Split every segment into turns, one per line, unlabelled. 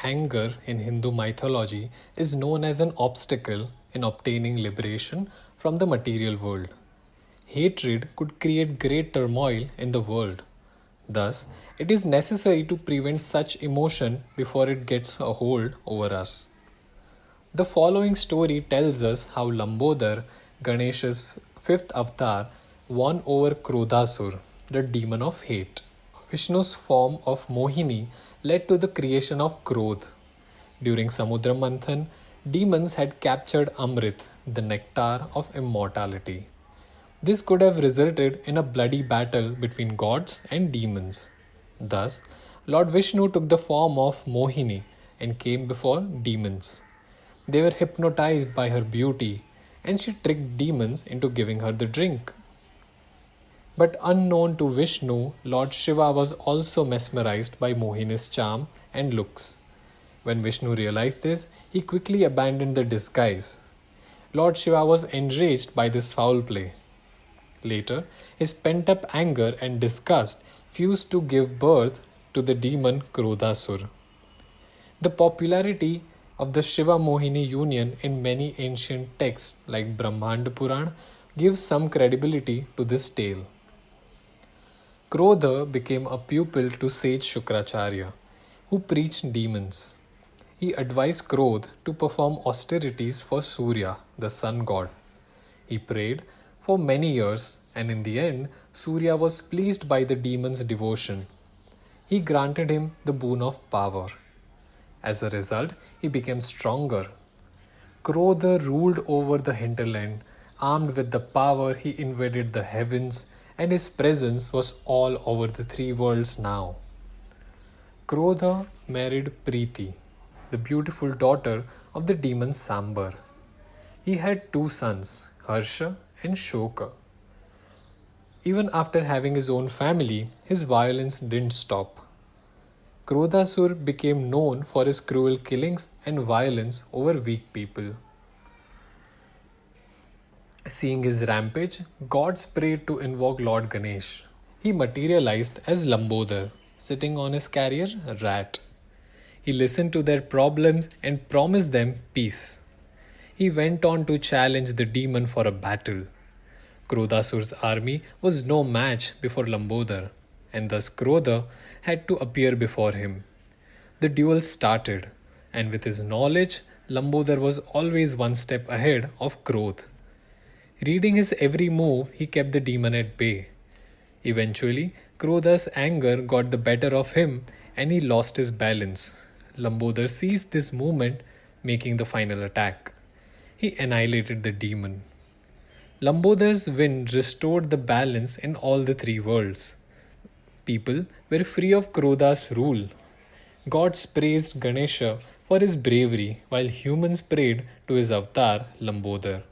anger in Hindu mythology is known as an obstacle in obtaining liberation from the material world. Hatred could create great turmoil in the world. Thus, it is necessary to prevent such emotion before it gets a hold over us. The following story tells us how Lambodar, Ganesha's fifth avatar, won over Krodhasur, the demon of hate. Vishnu's form of Mohini led to the creation of Krodh. During Samudra Manthan, demons had captured Amrit, the nectar of immortality. This could have resulted in a bloody battle between gods and demons. Thus, Lord Vishnu took the form of Mohini and came before demons. They were hypnotized by her beauty, and she tricked demons into giving her the drink. But unknown to Vishnu, Lord Shiva was also mesmerized by Mohini's charm and looks. When Vishnu realized this, he quickly abandoned the disguise. Lord Shiva was enraged by this foul play. Later, his pent-up anger and disgust fused to give birth to the demon Krodhasur. The popularity of the Shiva-Mohini union in many ancient texts like Brahmanda Puran gives some credibility to this tale. Krodha became a pupil to sage Shukracharya, who preached demons. He advised Krodh to perform austerities for Surya, the sun god. He prayed for many years, and in the end, Surya was pleased by the demon's devotion. He granted him the boon of power. As a result, he became stronger. Krodha ruled over the hinterland. Armed with the power, he invaded the heavens, and his presence was all over the three worlds now. Krodha married Preeti, the beautiful daughter of the demon Sambar. He had two sons, Harsha and Shoka. Even after having his own family, his violence didn't stop. Krodhasur became known for his cruel killings and violence over weak people. Seeing his rampage, gods prayed to invoke Lord Ganesh. He materialized as Lambodar, sitting on his carrier, Rat. He listened to their problems and promised them peace. He went on to challenge the demon for a battle. Krodhasur's army was no match before Lambodar, and thus Krodha had to appear before him. The duel started, and with his knowledge, Lambodar was always one step ahead of Krodh. Reading his every move, he kept the demon at bay. Eventually, Krodha's anger got the better of him and he lost his balance. Lambodar seized this moment, making the final attack. He annihilated the demon. Lambodar's win restored the balance in all the three worlds. People were free of Krodha's rule. Gods praised Ganesha for his bravery, while humans prayed to his avatar, Lambodar.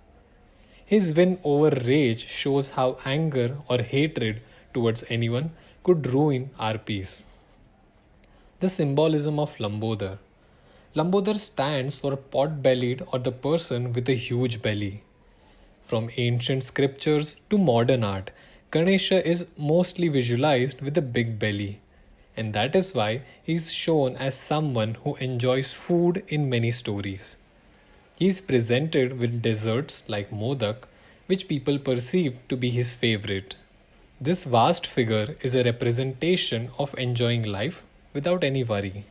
His win over rage shows how anger or hatred towards anyone could ruin our peace. The symbolism of Lambodar. Lambodar stands for pot-bellied or the person with a huge belly. From ancient scriptures to modern art, Ganesha is mostly visualized with a big belly, and that is why he is shown as someone who enjoys food in many stories. He is presented with desserts like Modak, which people perceive to be his favorite. This vast figure is a representation of enjoying life without any worry.